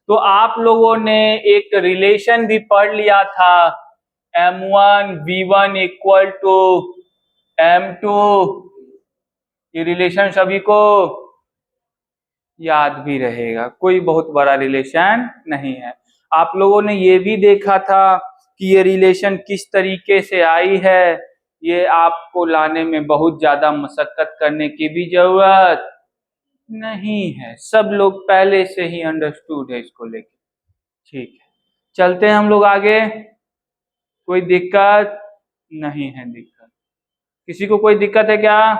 तो आप लोगों ने एक रिलेशन भी पढ़ लिया था, M1V1 इक्वल टू M2। ये रिलेशन सभी को याद भी रहेगा, कोई बहुत बड़ा रिलेशन नहीं है। आप लोगों ने ये भी देखा था कि ये रिलेशन किस तरीके से आई है, ये आपको लाने में बहुत ज्यादा मशक्कत करने की भी जरूरत नहीं है, सब लोग पहले से ही अंडरस्टूड है इसको लेके। ठीक है, चलते हैं हम लोग आगे। कोई दिक्कत नहीं है? दिक्कत किसी को कोई दिक्कत है क्या?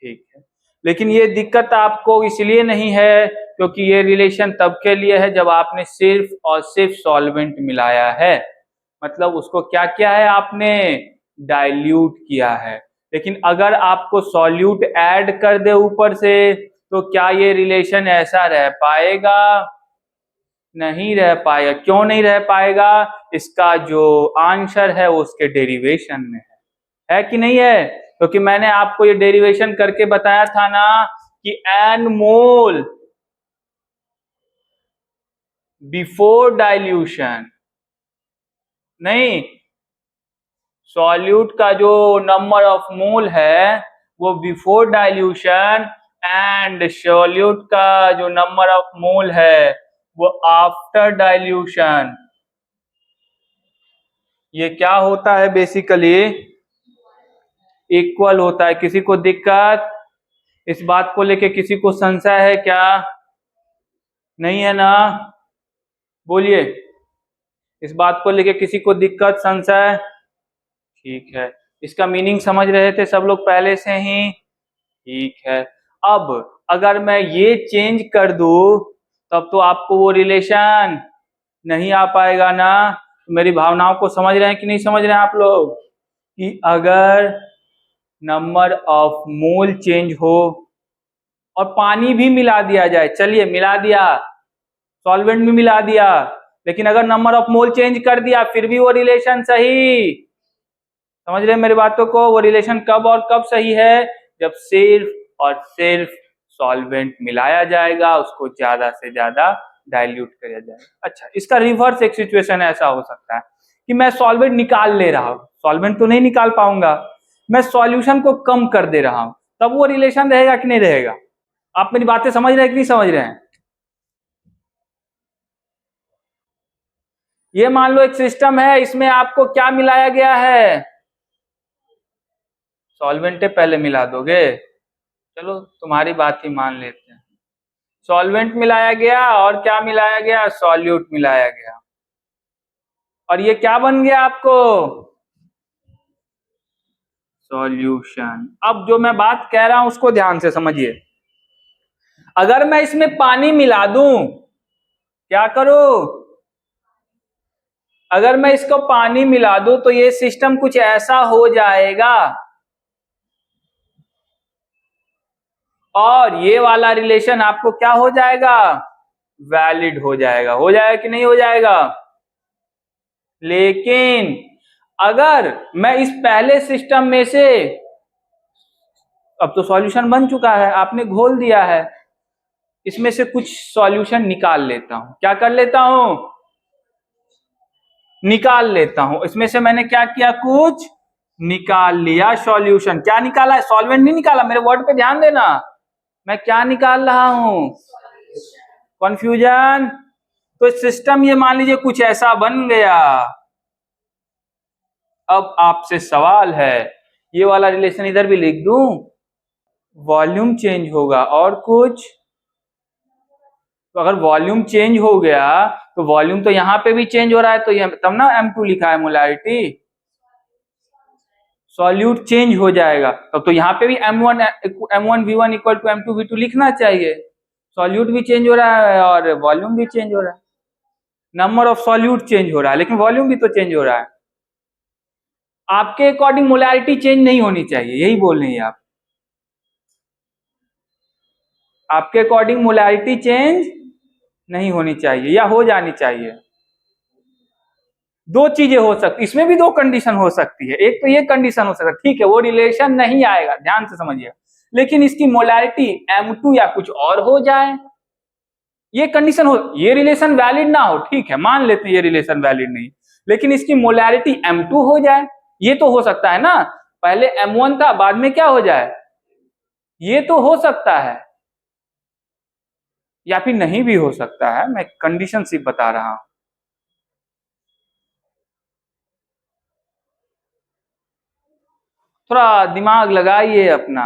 ठीक है, लेकिन ये दिक्कत आपको इसलिए नहीं है क्योंकि ये रिलेशन तब के लिए है जब आपने सिर्फ और सिर्फ सॉल्वेंट मिलाया है, मतलब उसको क्या किया है आपने, डाइल्यूट किया है। लेकिन अगर आपको सॉल्यूट ऐड कर दे ऊपर से तो क्या ये रिलेशन ऐसा रह पाएगा? नहीं रह पाएगा। क्यों नहीं रह पाएगा? इसका जो आंसर है वो उसके डेरिवेशन में है कि नहीं है? क्योंकि मैंने आपको ये डेरिवेशन करके बताया था ना कि n मोल बिफोर डाइल्यूशन, नहीं, सॉल्यूट का जो नंबर ऑफ मोल है वो बिफोर डाइल्यूशन एंड सॉल्यूट का जो नंबर ऑफ मोल है वो आफ्टर डाइल्यूशन। ये क्या होता है बेसिकली? इक्वल होता है। किसी को दिक्कत इस बात को लेके? किसी को संशय है क्या? नहीं है ना? बोलिए, इस बात को लेके किसी को दिक्कत संशय? ठीक है, इसका मीनिंग समझ रहे थे सब लोग पहले से ही? ठीक है, अब अगर मैं ये चेंज कर दूं तब तो आपको वो रिलेशन नहीं आ पाएगा ना। मेरी भावनाओं को समझ रहे हैं कि नहीं समझ रहे हैं आप लोग? कि अगर नंबर ऑफ मोल चेंज हो और पानी भी मिला दिया जाए, चलिए मिला दिया, सॉल्वेंट भी मिला दिया, लेकिन अगर नंबर ऑफ मोल चेंज कर दिया फिर भी वो रिलेशन सही, समझ रहे हैं मेरी बातों को? वो रिलेशन कब और कब सही है? जब सिर्फ और सिर्फ सॉल्वेंट मिलाया जाएगा, उसको ज्यादा से ज्यादा डाइल्यूट किया जाएगा। अच्छा, इसका रिवर्स एक सिचुएशन ऐसा हो सकता है कि मैं सॉल्वेंट निकाल ले रहा हूं, सॉल्वेंट तो नहीं निकाल पाऊंगा, मैं सॉल्यूशन को कम कर दे रहा हूं, तब वो रिलेशन रहेगा कि नहीं रहेगा? आप मेरी बातें समझ रहे हैं कि नहीं समझ रहे हैं? ये मान लो एक सिस्टम है, इसमें आपको क्या मिलाया गया है? सॉल्वेंट पहले मिला दोगे? चलो तुम्हारी बात ही मान लेते हैं। सॉल्वेंट मिलाया गया और क्या मिलाया गया? सॉल्यूट मिलाया गया, और ये क्या बन गया आपको? सॉल्यूशन। अब जो मैं बात कह रहा हूं उसको ध्यान से समझिए। अगर मैं इसमें पानी मिला दूं, क्या करूं? अगर मैं इसको पानी मिला दूं तो ये सिस्टम कुछ ऐसा हो जाएगा और ये वाला रिलेशन आपको क्या हो जाएगा? वैलिड हो जाएगा। हो जाएगा कि नहीं हो जाएगा? लेकिन अगर मैं इस पहले सिस्टम में से, अब तो सॉल्यूशन बन चुका है, आपने घोल दिया है, इसमें से कुछ सॉल्यूशन निकाल लेता हूं। क्या कर लेता हूं? निकाल लेता हूं। इसमें से मैंने क्या किया? कुछ निकाल लिया सॉल्यूशन। क्या निकाला है? सॉल्वेंट नहीं निकाला, मेरे वर्ड पे ध्यान देना। मैं क्या निकाल रहा हूं? कंफ्यूजन? तो सिस्टम ये मान लीजिए कुछ ऐसा बन गया। अब आपसे सवाल है, ये वाला रिलेशन इधर भी लिख दूं? वॉल्यूम चेंज होगा और कुछ, तो अगर वॉल्यूम चेंज हो गया तो वॉल्यूम तो यहां पे भी चेंज हो रहा है, तो ये तब ना M2 लिखा है मोलारिटी। सॉल्यूट चेंज हो जाएगा तब तो यहाँ पे भी M1V1 इक्वल टू M2V2 लिखना चाहिए। सॉल्यूट भी चेंज हो रहा है और वॉल्यूम भी चेंज हो रहा है। नंबर ऑफ सॉल्यूट चेंज हो रहा है लेकिन वॉल्यूम भी तो चेंज हो रहा है। आपके अकॉर्डिंग मोलारिटी चेंज नहीं होनी चाहिए, यही बोल रही है आप? आपके अकॉर्डिंग मोलारिटी चेंज नहीं होनी चाहिए या हो जानी चाहिए? दो चीजें हो सकती, इसमें भी दो कंडीशन हो सकती है। एक तो ये कंडीशन हो सकता है, ठीक है, वो रिलेशन नहीं आएगा, ध्यान से समझिए, लेकिन इसकी मोलारिटी M2 या कुछ और हो जाए, ये कंडीशन हो, ये रिलेशन वैलिड ना हो, ठीक है मान लेते हैं ये रिलेशन वैलिड नहीं, लेकिन इसकी मोलैरिटी M2 हो जाए, ये तो हो सकता है ना, पहले M1 था बाद में क्या हो जाए, ये तो हो सकता है, या फिर नहीं भी हो सकता है, मैं कंडीशन सिर्फ बता रहा हूं। थोड़ा दिमाग लगाइए अपना,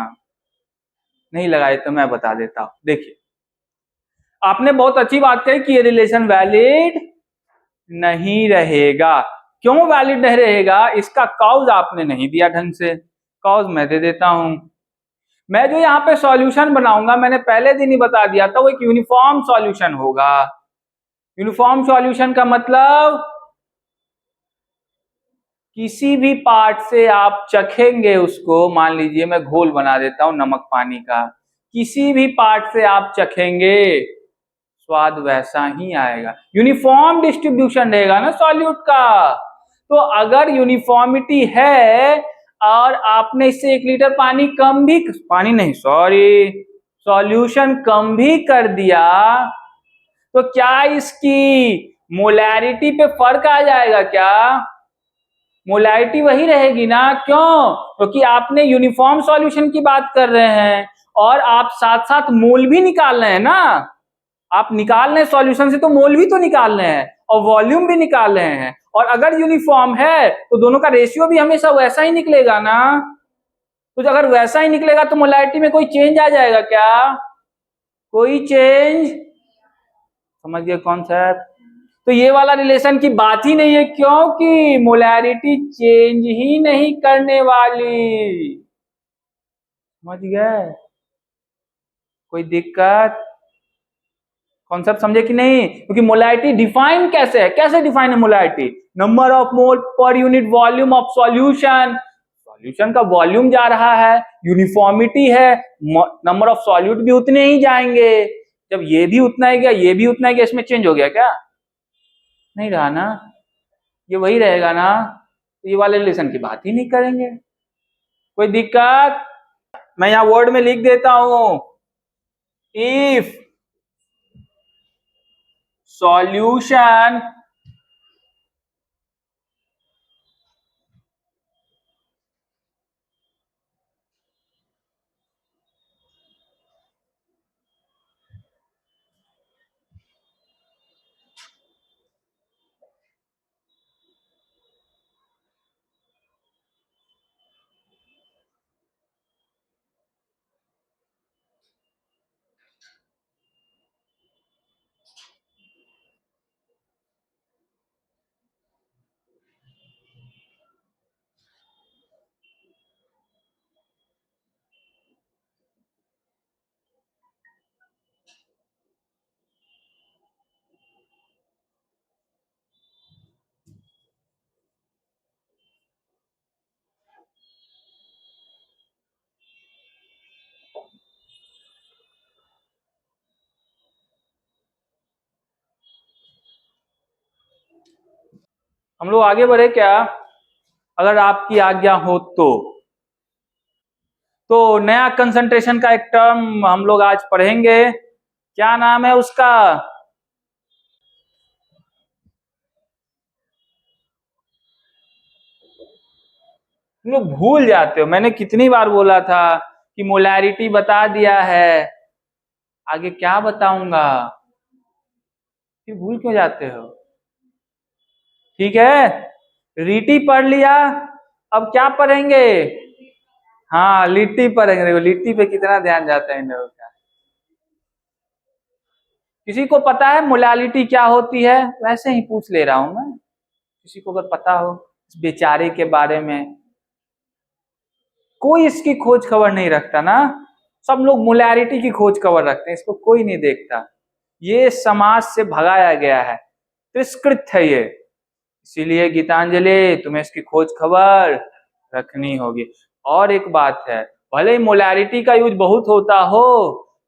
नहीं लगाए तो मैं बता देता हूं। देखिए आपने बहुत अच्छी बात कही कि ये रिलेशन वैलिड नहीं रहेगा। क्यों वैलिड नहीं रहेगा, इसका कॉज आपने नहीं दिया ढंग से, कॉज मैं दे देता हूं। मैं जो यहाँ पे सॉल्यूशन बनाऊंगा, मैंने पहले दिन ही बता दिया था, वो एक यूनिफॉर्म सॉल्यूशन होगा। यूनिफॉर्म सॉल्यूशन का मतलब किसी भी पार्ट से आप चखेंगे उसको, मान लीजिए मैं घोल बना देता हूं नमक पानी का, किसी भी पार्ट से आप चखेंगे स्वाद वैसा ही आएगा, यूनिफॉर्म डिस्ट्रीब्यूशन रहेगा ना सॉल्यूट का। तो अगर यूनिफॉर्मिटी है और आपने इससे 1 लीटर पानी कम भी, पानी नहीं सॉरी, सॉल्यूशन कम भी कर दिया, तो क्या इसकी मोलैरिटी पे फर्क आ जाएगा क्या, मोलैरिटी वही रहेगी ना, क्यों, क्योंकि आपने यूनिफॉर्म सॉल्यूशन की बात कर रहे हैं और आप साथ साथ मोल भी निकाल रहे हैं ना, आप निकाल रहे हैं सॉल्यूशन से तो मोल भी तो निकाल रहे हैं और वॉल्यूम भी निकाल रहे हैं, और अगर यूनिफॉर्म है तो दोनों का रेशियो भी हमेशा वैसा ही निकलेगा ना, तो अगर वैसा ही निकलेगा तो मोलैरिटी में कोई चेंज आ जाएगा क्या, कोई चेंज, समझ गए कॉन्सेप्ट। तो ये वाला रिलेशन की बात ही नहीं है, क्योंकि मोलैरिटी चेंज ही नहीं करने वाली, समझ गए, कोई दिक्कत, कॉन्सेप्ट समझे कि नहीं, क्योंकि मोलैरिटी डिफाइन कैसे है, कैसे डिफाइन है molarity, number of mole per unit volume of solution, solution का वॉल्यूम जा रहा है, यूनिफॉर्मिटी है, नंबर ऑफ सॉल्यूट भी उतने ही जाएंगे, जब ये भी उतना ही गया ये भी उतना ही गया, इसमें चेंज हो गया क्या, नहीं रहा ना, ये वही रहेगा ना, तो ये वाले रिलेशन की बात ही नहीं करेंगे, कोई दिक्कत। मैं यहां वर्ड में लिख देता हूं, इफ सॉल्यूशन हम लोग आगे बढ़े क्या, अगर आपकी आज्ञा हो तो नया कंसंट्रेशन का एक टर्म हम लोग आज पढ़ेंगे, क्या नाम है उसका, तुम लोग भूल जाते हो, मैंने कितनी बार बोला था कि मोलैरिटी बता दिया है, आगे क्या बताऊंगा, फिर भूल क्यों जाते हो, ठीक है, रीटी पढ़ लिया, अब क्या पढ़ेंगे, हाँ लिट्टी पढ़ेंगे, देखो लिट्टी पे कितना ध्यान जाता है इन लोगों का। किसी को पता है मोलैरिटी क्या होती है, वैसे ही पूछ ले रहा हूं मैं, किसी को अगर पता हो इस बेचारे के बारे में, कोई इसकी खोज खबर नहीं रखता ना, सब लोग मोलैरिटी की खोज खबर रखते हैं, इसको कोई नहीं देखता, ये समाज से भगाया गया है, तिरस्कृत है ये, इसीलिए गीतांजलि तुम्हें इसकी खोज खबर रखनी होगी। और एक बात है, भले ही मोलैरिटी का यूज बहुत होता हो,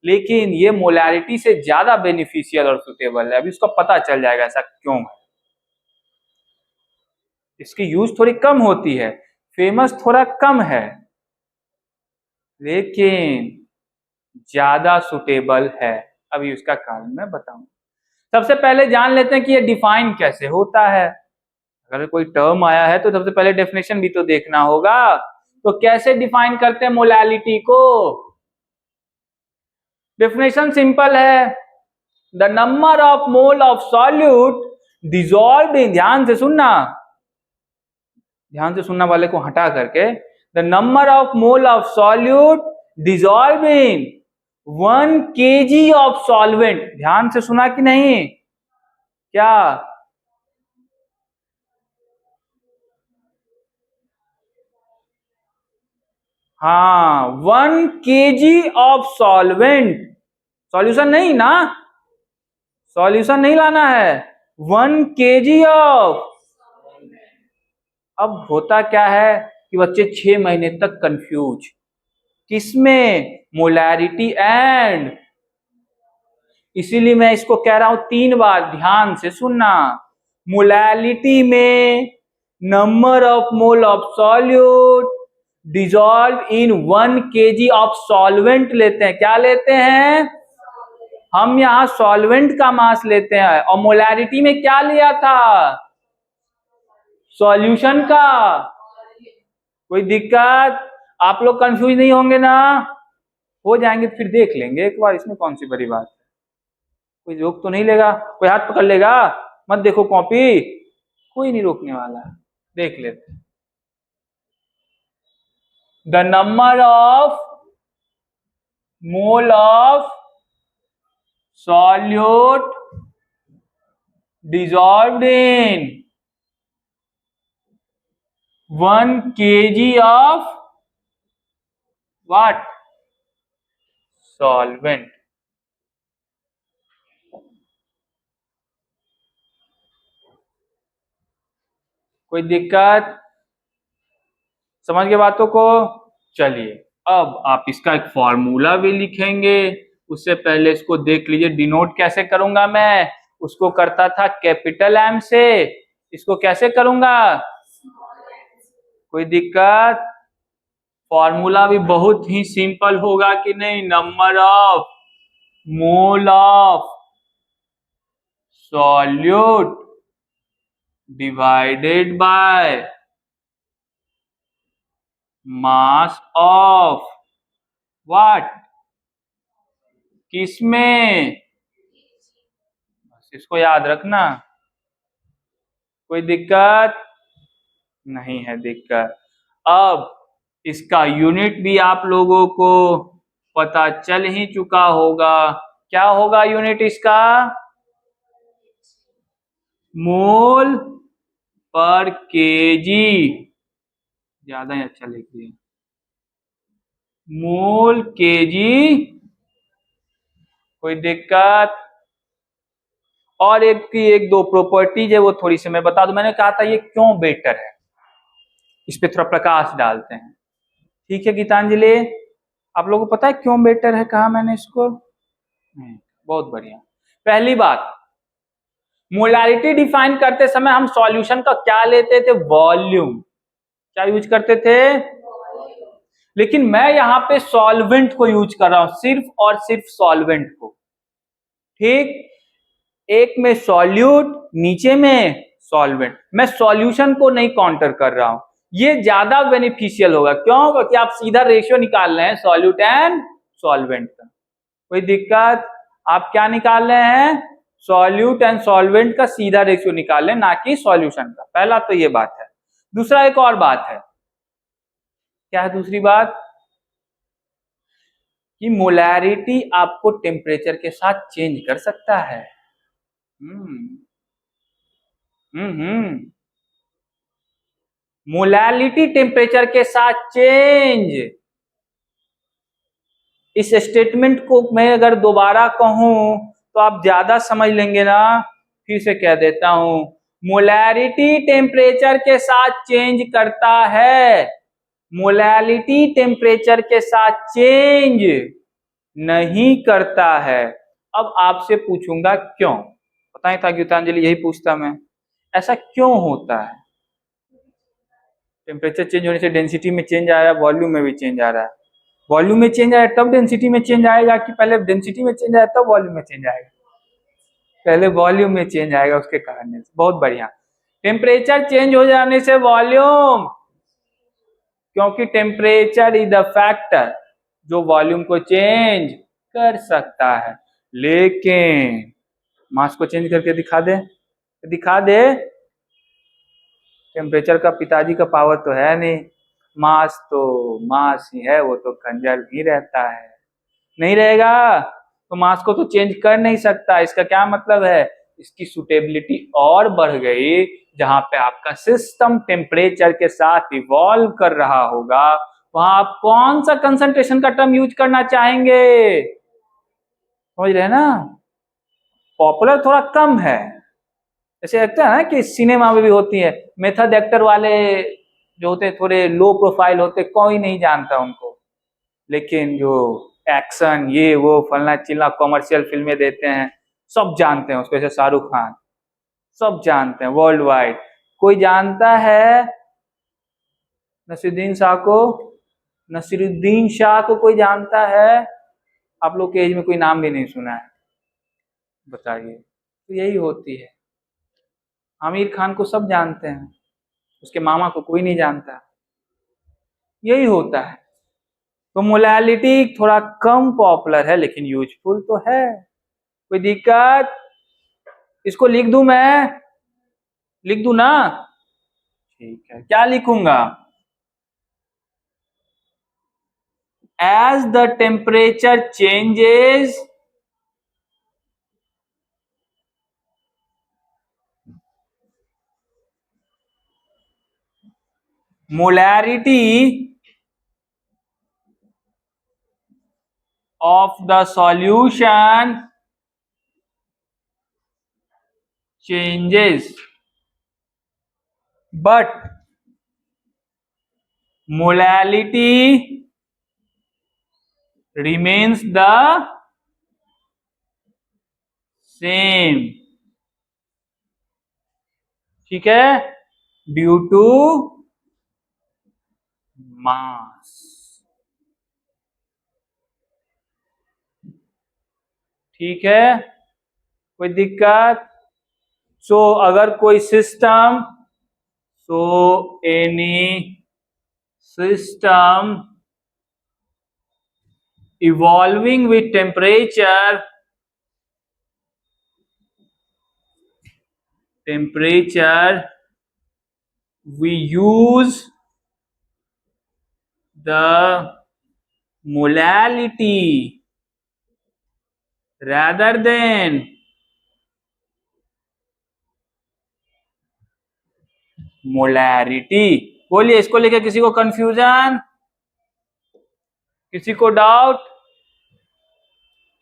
लेकिन ये मोलैरिटी से ज्यादा बेनिफिशियल और सुटेबल है, अभी उसका पता चल जाएगा ऐसा क्यों है, इसकी यूज थोड़ी कम होती है, फेमस थोड़ा कम है, लेकिन ज्यादा सुटेबल है, अभी उसका कारण मैं बताऊंगा। सबसे पहले जान लेते हैं कि ये डिफाइन कैसे होता है। अगर कोई टर्म आया है तो सबसे पहले डेफिनेशन भी तो देखना होगा। तो कैसे डिफाइन करते हैं मोलालिटी को? डेफिनेशन सिंपल है, the number of mole of solute dissolve in, ध्यान से सुनना वाले को हटा करके, the number of mole of solute dissolve in 1 kg of solvent. ध्यान से सुना कि नहीं? क्या? हाँ, 1 kg ऑफ सॉल्वेंट। सॉल्यूशन नहीं ना, सॉल्यूशन नहीं लाना है, 1 kg ऑफ। अब होता क्या है कि बच्चे 6 महीने तक कंफ्यूज, किसमें? मोलैरिटी एंड, इसीलिए मैं इसको कह रहा हूं 3 बार, ध्यान से सुनना। मोलैलिटी में number of mole of solute dissolve in 1 kg of solvent लेते हैं। क्या लेते हैं? हम यहां सॉल्वेंट का मास लेते हैं। और मोलैरिटी में क्या लिया था? सॉल्यूशन का। कोई दिक्कत? आप लोग कंफ्यूज नहीं होंगे ना? हो जाएंगे फिर देख लेंगे एक बार, इसमें कौन सी बड़ी बात है। कोई रोक तो नहीं लेगा? कोई हाथ पकड़ लेगा? मत देखो कॉपी, कोई नहीं रोकने वाला, देख लेते। The number of mole of solute dissolved in 1 kg of what? Solvent. कोई दिक्कत? समझ गए बातों को? चलिए अब आप इसका एक फॉर्मूला भी लिखेंगे। उससे पहले इसको देख लीजिए, डिनोट कैसे करूंगा मैं। उसको करता था कैपिटल एम से, इसको कैसे करूंगा? कोई दिक्कत? फॉर्मूला भी बहुत ही सिंपल होगा कि नहीं? Number of mole of solute divided by mass of what? किसमें? बस इसको याद रखना। कोई दिक्कत नहीं है? दिक्कत। अब इसका यूनिट भी आप लोगों को पता चल ही चुका होगा। क्या होगा यूनिट इसका? मोल पर केजी। ज्यादा ही अच्छा लिख दिया, मोल केजी। कोई दिक्कत? और एक दो प्रॉपर्टीज है, वो थोड़ी सी मैं बता दूं। मैंने कहा था ये क्यों बेटर है, इस पे थोड़ा प्रकाश डालते हैं। ठीक है गीतांजलि, आप लोगों को पता है क्यों बेटर है? कहा मैंने इसको? बहुत बढ़िया। पहली बात, मोलारिटी डिफाइन करते समय हम सॉल्यूशन का क्या लेते थे? वॉल्यूम। क्या यूज करते थे? लेकिन मैं यहां पे सॉल्वेंट को यूज कर रहा हूं, सिर्फ और सिर्फ सॉल्वेंट को। ठीक, एक में सॉल्यूट, नीचे में सॉल्वेंट। मैं सॉल्यूशन को नहीं काउंटर कर रहा हूं, ये ज्यादा बेनिफिशियल होगा। क्यों? क्योंकि आप सीधा रेशियो निकाल रहे हैं सॉल्यूट एंड सॉल्वेंट का। कोई दिक्कत? आप क्या निकाल रहे हैं? सॉल्यूट एंड सॉल्वेंट का सीधा रेशियो निकाल लें, ना कि सॉल्यूशन का। पहला तो ये बात है। दूसरा एक और बात है। क्या है दूसरी बात? कि मोलैरिटी आपको टेम्परेचर के साथ चेंज कर सकता है। मोलैलिटी टेम्परेचर के साथ चेंज। इस स्टेटमेंट को मैं अगर दोबारा कहूं तो आप ज्यादा समझ लेंगे ना। फिर से कह देता हूं, मोलैरिटी टेम्परेचर के साथ चेंज करता है, मोलैलिटी टेम्परेचर के साथ चेंज नहीं करता है। अब आपसे पूछूंगा क्यों? पता ही था गीतांजलि, यही पूछता मैं, ऐसा क्यों होता है? टेम्परेचर चेंज होने से डेंसिटी में चेंज आ रहा है, वॉल्यूम में भी चेंज आ रहा है। वॉल्यूम में चेंज आएगा तब डेंसिटी में चेंज आएगा, कि पहले डेंसिटी में चेंज आएगा तब वॉल्यूम में चेंज आएगा? पहले वॉल्यूम में चेंज आएगा उसके कारण। बहुत बढ़िया। टेम्परेचर चेंज हो जाने से वॉल्यूम, क्योंकि टेम्परेचर इज द फैक्टर जो वॉल्यूम को चेंज कर सकता है। लेकिन मास को चेंज करके दिखा दे, दिखा दे। टेम्परेचर का पिताजी का पावर तो है नहीं, मास तो मास ही है, वो तो कंजर्व ही रहता है। नहीं रहेगा तो मास को तो चेंज कर नहीं सकता। इसका क्या मतलब है? इसकी सुटेबिलिटी और बढ़ गई। जहां पे आपका सिस्टम टेम्परेचर के साथ इवॉल्व कर रहा होगा, वहां आप कौन सा कंसंट्रेशन का टर्म यूज करना चाहेंगे? समझ रहे हैं ना? पॉपुलर थोड़ा कम है। जैसे लगता है ना कि सिनेमा में भी होती है, मेथड एक्टर वाले जो होते हैं थोड़े लो प्रोफाइल होते, कोई नहीं जानता उनको। लेकिन जो एक्शन ये वो फलना चिल्ला कॉमर्शियल फिल्में देते हैं, सब जानते हैं उसको। जैसे शाहरुख खान, सब जानते हैं वर्ल्ड वाइड। कोई जानता है नसीरुद्दीन शाह को? नसीरुद्दीन शाह को कोई जानता है? आप लोग के एज में कोई नाम भी नहीं सुना है, बताइए। तो यही होती है। आमिर खान को सब जानते हैं, उसके मामा को कोई नहीं जानता। यही होता है। तो मोलालिटी थोड़ा कम पॉपुलर है, लेकिन यूजफुल तो है। कोई दिक्कत? इसको लिख दूं मैं? लिख दूं ना? ठीक है, क्या लिखूंगा? As the temperature changes, molarity of the solution changes, but molality remains the same। ठीक है? Due to mass. ठीक है? कोई दिक्कत? सो अगर कोई system, so any system evolving with temperature we use the molality rather than molarity. बोलिए, इसको लेकर किसी को कंफ्यूजन, किसी को डाउट,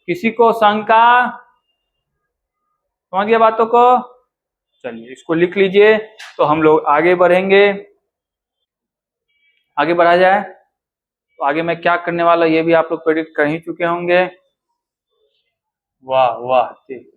किसी को शंका? समझ गया बातों को? चलिए इसको लिख लीजिए, तो हम लोग आगे बढ़ेंगे। आगे बढ़ा जाए तो आगे मैं क्या करने वाला ये भी आप लोग प्रेडिक्ट कर ही चुके होंगे। वाह वाह, ठीक।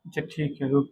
अच्छा ठीक है, रुक।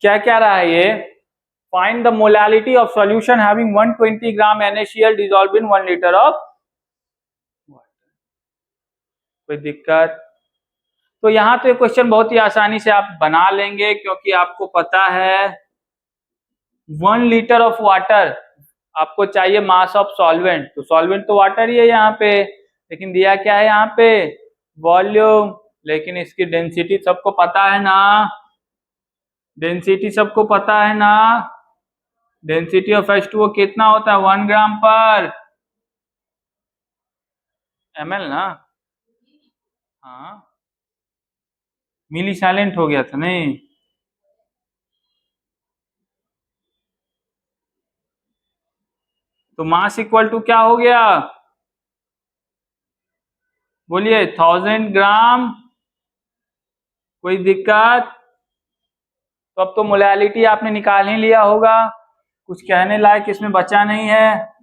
क्या क्या रहा है ये? Find the molality of solution having 120 gram NaCl dissolve in 1 litre of water. कोई दिक्कत? तो यहाँ तो ये क्वेश्चन बहुत ही आसानी से आप बना लेंगे, क्योंकि आपको पता है 1 लीटर ऑफ वाटर आपको चाहिए मास ऑफ सॉल्वेंट, तो सॉल्वेंट तो वाटर ही है यहाँ पे, लेकिन दिया क्या है यहाँ पे? वॉल्यूम। लेकिन इसकी डेंसिटी सबको पता है ना? डेंसिटी सबको पता है ना? डेंसिटी ऑफ H2O कितना होता है? 1 ग्राम पर ml ना? हाँ, मिली साइलेंट हो गया था नहीं? तो मास इक्वल टू क्या हो गया? बोलिए, 1000 ग्राम। कोई दिक्कत? तो अब तो मोलैलिटी आपने निकाल ही लिया होगा, कुछ कहने लायक इसमें बचा नहीं है।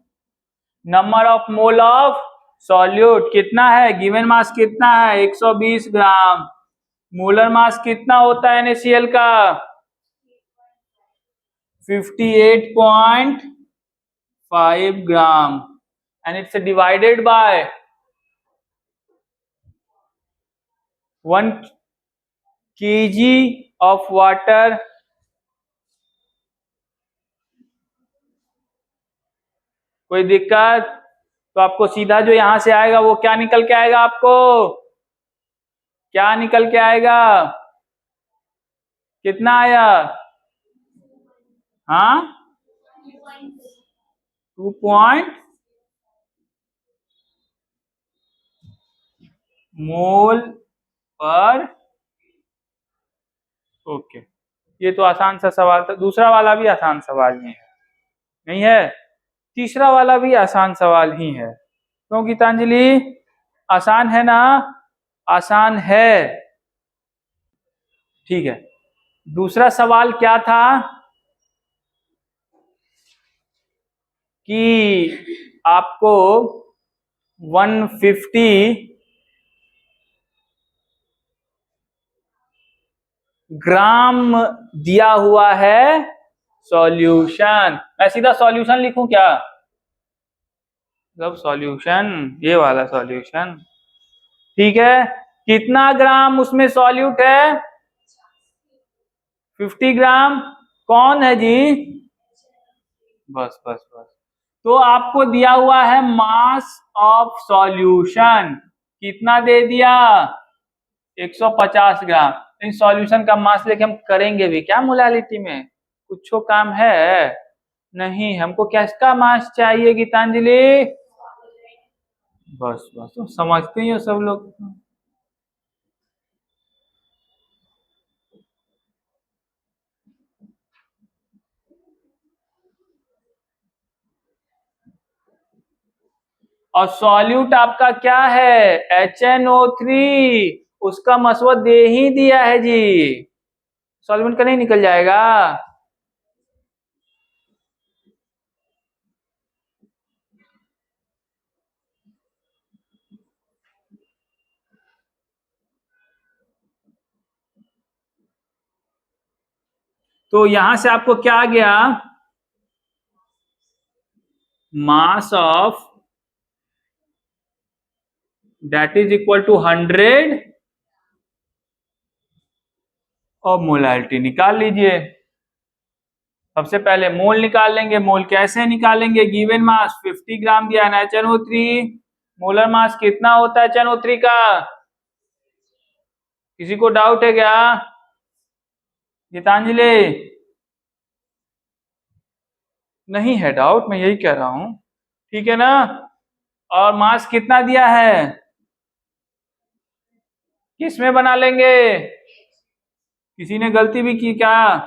Number of mole of solute कितना है? गिवन मास कितना है? 120 ग्राम। मोलर मास कितना होता है NaCl का? 58.5 ग्राम, and it's divided by 1 kg of water. कोई दिक्कत? तो आपको सीधा जो यहां से आएगा वो क्या निकल के आएगा? आपको क्या निकल के आएगा? कितना आया? हाँ, 2 पॉइंट मोल पर। ओके, ये तो आसान सा सवाल था। दूसरा वाला भी आसान सवाल ही है, नहीं है? तीसरा वाला भी आसान सवाल ही है। क्यों गीतांजलि, आसान है ना? आसान है, ठीक है। दूसरा सवाल क्या था कि आपको 150 ग्राम दिया हुआ है सॉल्यूशन। मैं सीधा सॉल्यूशन लिखूं क्या? मतलब सॉल्यूशन, ये वाला सॉल्यूशन, ठीक है। कितना ग्राम उसमें सॉल्यूट है? 50 ग्राम। कौन है जी? बस बस बस। तो आपको दिया हुआ है मास ऑफ सॉल्यूशन, कितना दे दिया? 150 ग्राम। इन सॉल्यूशन का मास लेके हम करेंगे भी क्या मोलालिटी में? कुछ काम है नहीं। हमको किसका मास चाहिए गीतांजलि? बस बस, तो समझते ही हो सब लोग। और सॉल्यूट आपका क्या है? HNO3। उसका मसवा दे ही दिया है जी, सॉल्वेंट का नहीं निकल जाएगा। तो यहां से आपको क्या आ गया? Mass of that is equal to 100 और मोलारिटी निकाल लीजिए। सबसे पहले मोल निकाल लेंगे। मोल कैसे निकालेंगे? गिवन मास 50 ग्राम दिया है HNO3, मोलर मास कितना होता है HNO3 का? किसी को डाउट है क्या गीतांजलि? नहीं है डाउट, मैं यही कह रहा हूं, ठीक है ना? और मास कितना दिया है? किसमें बना लेंगे? किसी ने गलती भी की क्या?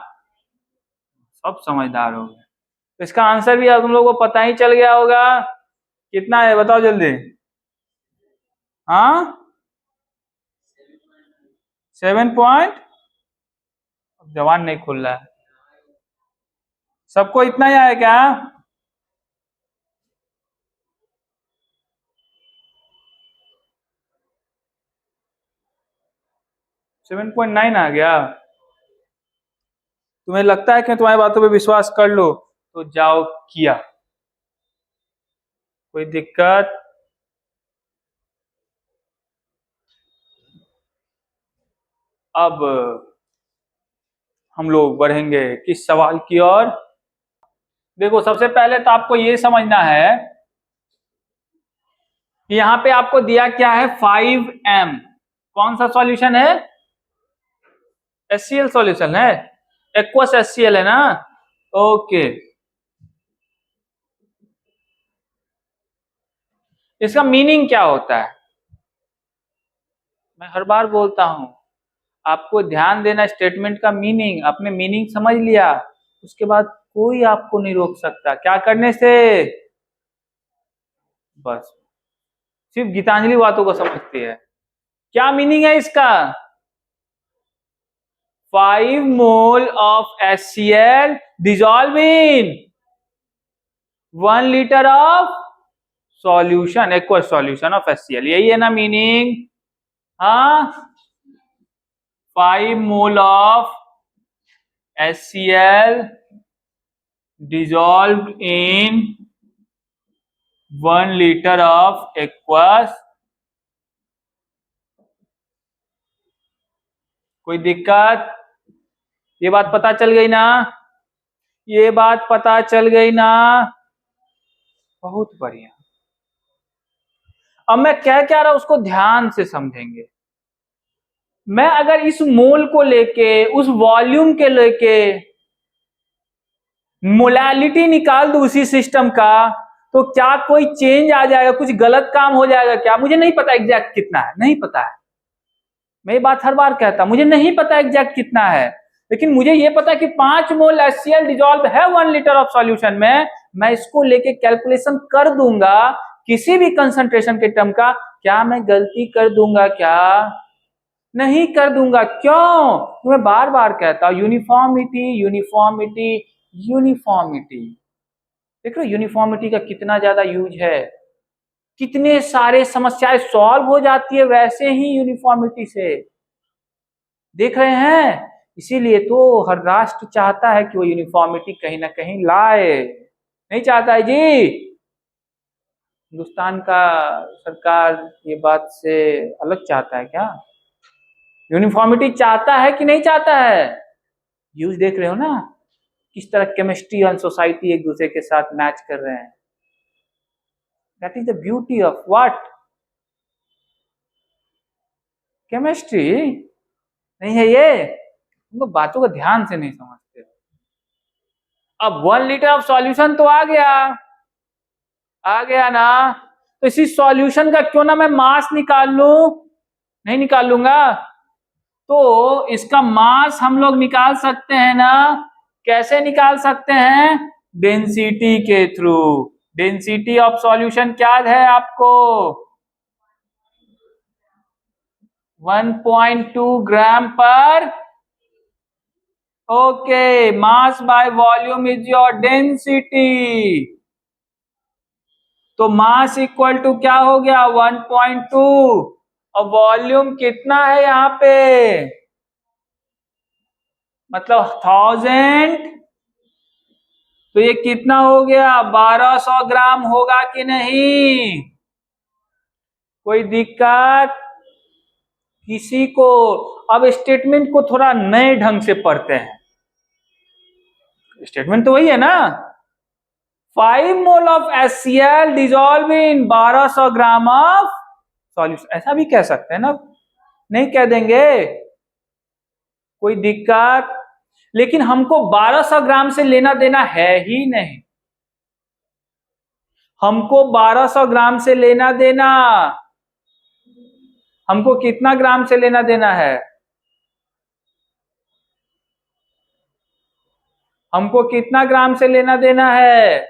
सब समझदार हो गए। तो इसका आंसर भी तुम लोगों को पता ही चल गया होगा। कितना है बताओ जल्दी। हाँ, 7 पॉइंट। जवान नहीं खुल रहा है। सबको इतना ही आया क्या? 7.9 आ गया? तुम्हें लगता है कि तुम्हारी बातों पे विश्वास कर लो तो जाओ किया। कोई दिक्कत? अब हम लोग बढ़ेंगे किस सवाल की ओर? देखो, सबसे पहले तो आपको ये समझना है कि यहां पे आपको दिया क्या है? 5m। कौन सा सॉल्यूशन है? HCl सॉल्यूशन है, एक्वस HCl है ना? ओके। इसका मीनिंग क्या होता है? मैं हर बार बोलता हूं, आपको ध्यान देना स्टेटमेंट का मीनिंग। आपने मीनिंग समझ लिया, उसके बाद कोई आपको नहीं रोक सकता क्या करने से। बस, सिर्फ गीतांजलि बातों को समझती है। क्या मीनिंग है इसका? 5 mole of HCl dissolve in 1 liter of solution, aqueous solution of HCl। यही है ना मीनिंग? हाँ, 5 mole of HCl dissolved in 1 liter of aqueous. कोई दिक्कत? ये बात पता चल गई ना? ये बात पता चल गई ना? बहुत बढ़िया। अब मैं क्या रहा उसको ध्यान से समझेंगे। मैं अगर इस मोल को लेके, उस वॉल्यूम के लेके मोलालिटी निकाल दूं उसी सिस्टम का, तो क्या कोई चेंज आ जाएगा, कुछ गलत काम हो जाएगा क्या? मुझे नहीं पता एग्जैक्ट कितना है, नहीं पता है। मैं ये बात हर बार कहता, मुझे नहीं पता एग्जैक्ट कितना है, लेकिन मुझे ये पता है कि 5 मोल HCl डिजॉल्व है 1 लीटर ऑफ सॉल्यूशन में। मैं इसको लेके कैलकुलेशन कर दूंगा किसी भी कंसंट्रेशन के टर्म का। क्या मैं गलती कर दूंगा क्या? नहीं कर दूंगा। क्यों? तो मैं बार बार कहता हूं यूनिफॉर्मिटी यूनिफॉर्मिटी यूनिफॉर्मिटी। देख रहे हो यूनिफॉर्मिटी का कितना ज्यादा यूज है, कितने सारे समस्याएं सॉल्व हो जाती है वैसे ही यूनिफॉर्मिटी से। देख रहे हैं, इसीलिए तो हर राष्ट्र चाहता है कि वो यूनिफॉर्मिटी कहीं ना कहीं लाए। नहीं चाहता है जी? हिंदुस्तान का सरकार ये बात से अलग चाहता है क्या? यूनिफॉर्मिटी चाहता है कि नहीं चाहता है? यूज देख रहे हो ना, किस तरह केमिस्ट्री और सोसाइटी एक दूसरे के साथ मैच कर रहे हैं। That is the beauty of what? Chemistry. नहीं है ये? तुम तो बातों को ध्यान से नहीं समझते हो। अब 1 लीटर ऑफ सॉल्यूशन तो आ गया ना, तो इसी सॉल्यूशन का क्यों ना मैं मास निकाल लूं? नहीं निकाल लूंगा। तो इसका मास हम लोग निकाल सकते हैं ना? कैसे निकाल सकते हैं? डेंसिटी के थ्रू। डेंसिटी ऑफ सॉल्यूशन क्या है आपको? 1.2 ग्राम पर। Okay, mass by volume is your density. तो मास इक्वल टू क्या हो गया? 1.2। और वॉल्यूम कितना है यहां पे? मतलब 1000। तो ये कितना हो गया? 1200 ग्राम होगा कि नहीं? कोई दिक्कत किसी को? अब स्टेटमेंट को थोड़ा नए ढंग से पढ़ते हैं। स्टेटमेंट तो वही है ना, 5 mole of HCl dissolve in 1200 gram of solution. ऐसा भी कह सकते हैं ना, नहीं कह देंगे? कोई दिक्कत? लेकिन हमको 1200 ग्राम से लेना देना है ही नहीं। हमको 1200 ग्राम से लेना देना, हमको कितना ग्राम से लेना देना है? हमको कितना ग्राम से लेना देना है?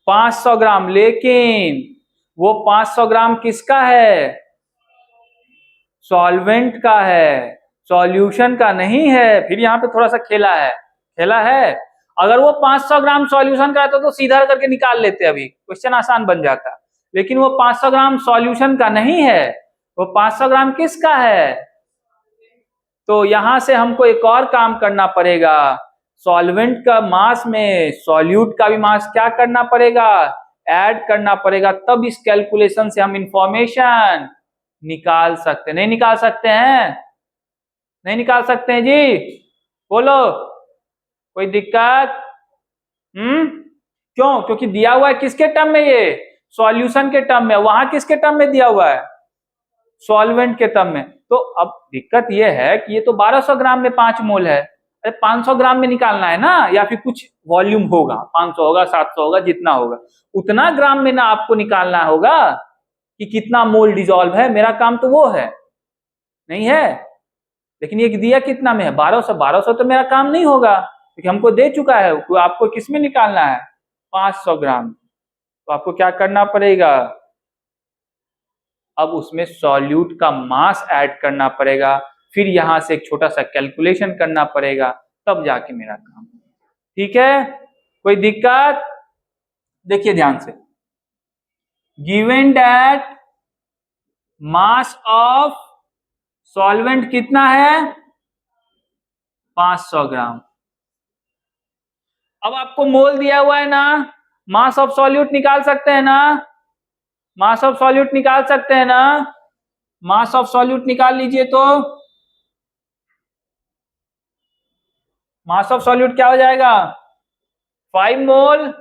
500 ग्राम। लेकिन वो 500 ग्राम किसका है? सॉल्वेंट का है, सॉल्यूशन का नहीं है। फिर यहां पे थोड़ा सा खेला है। अगर वो 500 ग्राम सॉल्यूशन का रहता तो सीधा करके निकाल लेते, अभी क्वेश्चन आसान बन जाता। लेकिन वो 500 ग्राम सॉल्यूशन का नहीं है, वो 500 ग्राम किसका है? तो यहां से हमको एक और काम करना पड़ेगा, सॉल्वेंट का मास में सॉल्यूट का भी मास क्या करना पड़ेगा? ऐड करना पड़ेगा। तब इस कैलकुलेशन से हम इंफॉर्मेशन निकाल सकते। नहीं निकाल सकते हैं? नहीं निकाल सकते हैं जी? बोलो, कोई दिक्कत? क्यों? क्योंकि दिया हुआ है किसके टर्म में? ये सॉल्यूशन के टर्म में। वहां किसके टर्म में दिया हुआ है? सॉल्वेंट के टर्म में। तो अब दिक्कत यह है कि ये तो 1200 ग्राम में 5 मोल है। अरे 500 ग्राम में निकालना है ना, या फिर कुछ वॉल्यूम होगा, 500 होगा, 700 होगा, जितना होगा उतना ग्राम में ना आपको निकालना होगा कि कितना मोल डिजॉल्व है। मेरा काम तो वो है, नहीं है? लेकिन ये दिया कितना में है? 1200। 1200 तो मेरा काम नहीं होगा क्योंकि हमको दे चुका है। आपको किस में निकालना है? 500 ग्राम। तो आपको क्या करना पड़ेगा? अब उसमें सॉल्यूट का मास ऐड करना पड़ेगा, फिर यहां से एक छोटा सा कैलकुलेशन करना पड़ेगा, तब जाके मेरा काम। ठीक है? कोई दिक्कत? देखिए ध्यान से, given that mass of solvent कितना है? 500 ग्राम। अब आपको मोल दिया हुआ है ना, मास ऑफ सॉल्यूट निकाल सकते हैं ना? मास ऑफ सॉल्यूट निकाल सकते हैं ना? मास ऑफ सॉल्यूट निकाल लीजिए। तो मास ऑफ सॉल्यूट क्या हो जाएगा? 5 मोल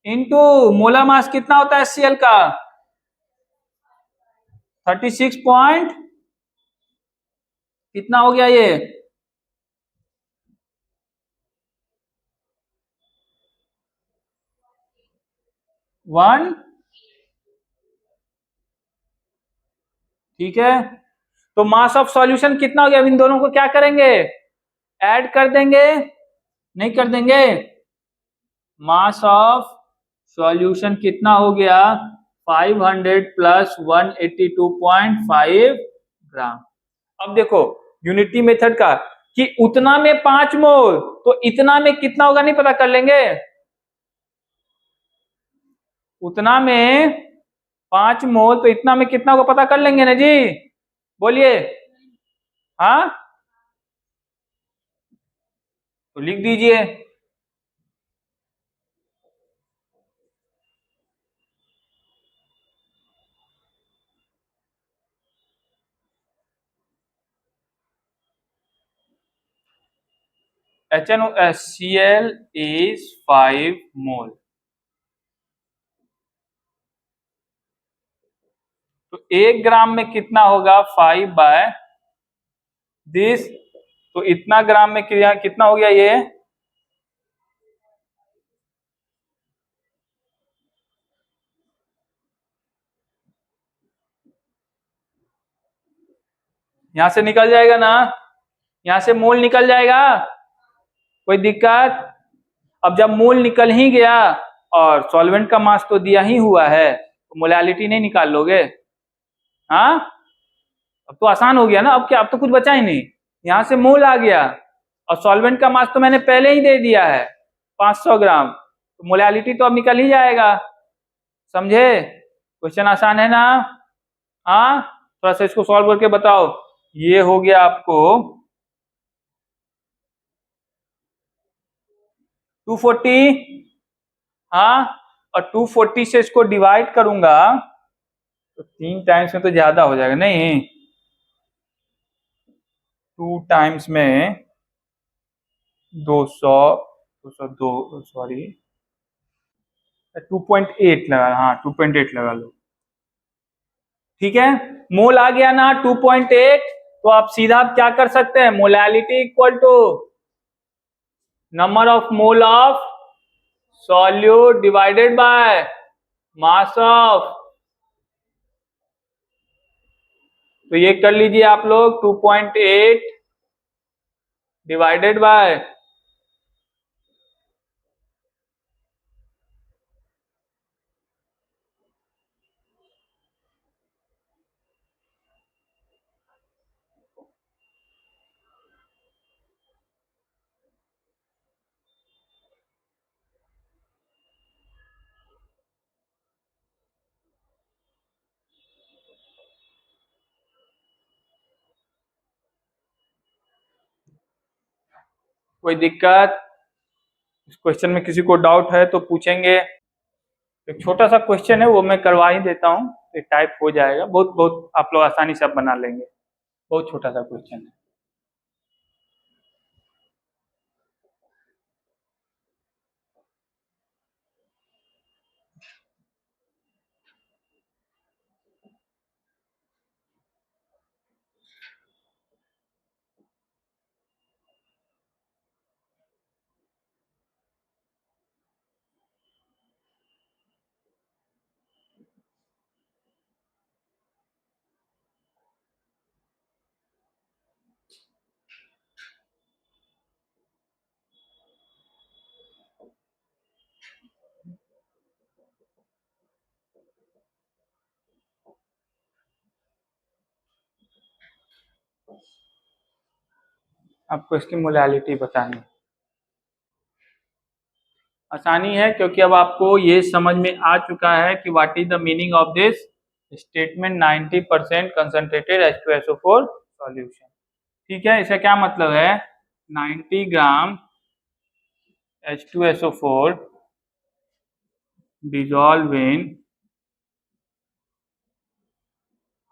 इंटू मोलर मास कितना होता है HCl का? 36 पॉइंट कितना हो गया ये? 1, ठीक है। तो मास ऑफ सॉल्यूशन कितना हो गया? इन दोनों को क्या करेंगे? ऐड कर देंगे, नहीं कर देंगे? मास ऑफ सॉल्यूशन कितना हो गया? 500 प्लस 182.5 ग्राम। अब देखो यूनिटी मेथड का कि उतना में 5 मोल, तो इतना में कितना होगा नहीं पता कर लेंगे? उतना में 5 मोल तो इतना में कितना होगा पता कर लेंगे ना जी? बोलिए। हाँ, तो लिख दीजिए। HNOCl is 5 मोल। तो 1 ग्राम में कितना होगा? 5 बाय दिस, तो इतना ग्राम में कितना हो गया ये? यहां से निकल जाएगा ना? यहां से मोल निकल जाएगा, कोई दिक्कत? अब जब मोल निकल ही गया और सॉल्वेंट का मास तो दिया ही हुआ है, तो मोलालिटी नहीं निकाल लोगे? हाँ, अब तो आसान हो गया ना। अब क्या, अब तो कुछ बचा ही नहीं। यहां से मोल आ गया और सॉल्वेंट का मास तो मैंने पहले ही दे दिया है 500 ग्राम, तो मोलालिटी तो अब निकल ही जाएगा। समझे? क्वेश्चन आसान है ना? हाँ, थोड़ा सा इसको सॉल्व करके बताओ। ये हो गया आपको 240। हाँ, और 240 से इसको डिवाइड करूंगा तो 3 टाइम्स में तो ज्यादा हो जाएगा नहीं? 2 टाइम्स में 200, 202, सॉरी 2.8 लगा, हाँ 2.8 लगा लो। ठीक है, मोल आ गया ना 2.8, तो आप सीधा क्या कर सकते हैं? Molality equal to number of mole of solute divided by mass of. तो ये कर लीजिए आप लोग, 2.8 डिवाइडेड बाय, कोई दिक्कत? इस क्वेश्चन में किसी को डाउट है तो पूछेंगे। एक छोटा सा क्वेश्चन है, वो मैं करवा ही देता हूँ, टाइप हो जाएगा, बहुत बहुत आप लोग आसानी से आप बना लेंगे। बहुत छोटा सा क्वेश्चन है। आपको इसकी मोलालिटी बतानी आसानी है, क्योंकि अब आपको ये समझ में आ चुका है कि what is the meaning of this statement 90% concentrated H2SO4 solution. ठीक है, इसका क्या मतलब है? 90 ग्राम H2SO4 dissolve in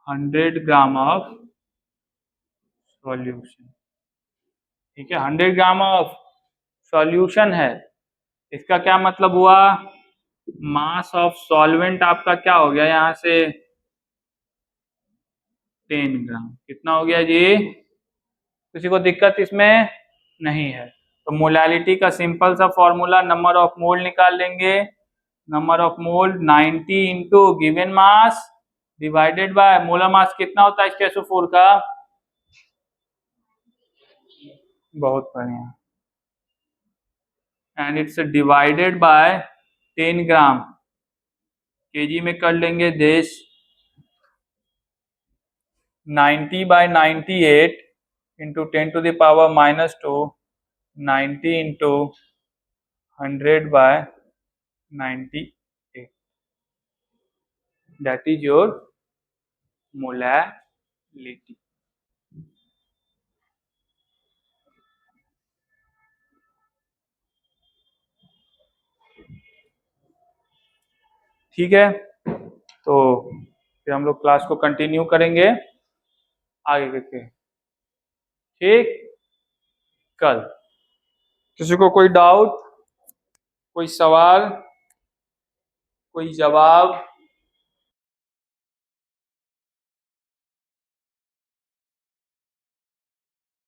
100 gram of solution. ठीक है, 100 ग्राम ऑफ सॉल्यूशन है। इसका क्या मतलब हुआ? मास ऑफ सॉल्वेंट आपका क्या हो गया? यहां से 10 ग्राम। कितना हो गया जी? किसी को दिक्कत इसमें नहीं है? तो मोलालिटी का सिंपल सा फॉर्मूला, नंबर ऑफ मोल निकाल लेंगे number of mole 90 into given mass divided by molar mass कितना होता है H2SO4 का? बहुत बढ़िया। And it's divided bye 10 gram. KG में कर लेंगे this 90/98 into 10⁻⁻², 90 into 100/98, that is your molality। ठीक है, तो फिर हम लोग क्लास को कंटिन्यू करेंगे आगे करके, ठीक। कल किसी को कोई डाउट, कोई सवाल, कोई जवाब?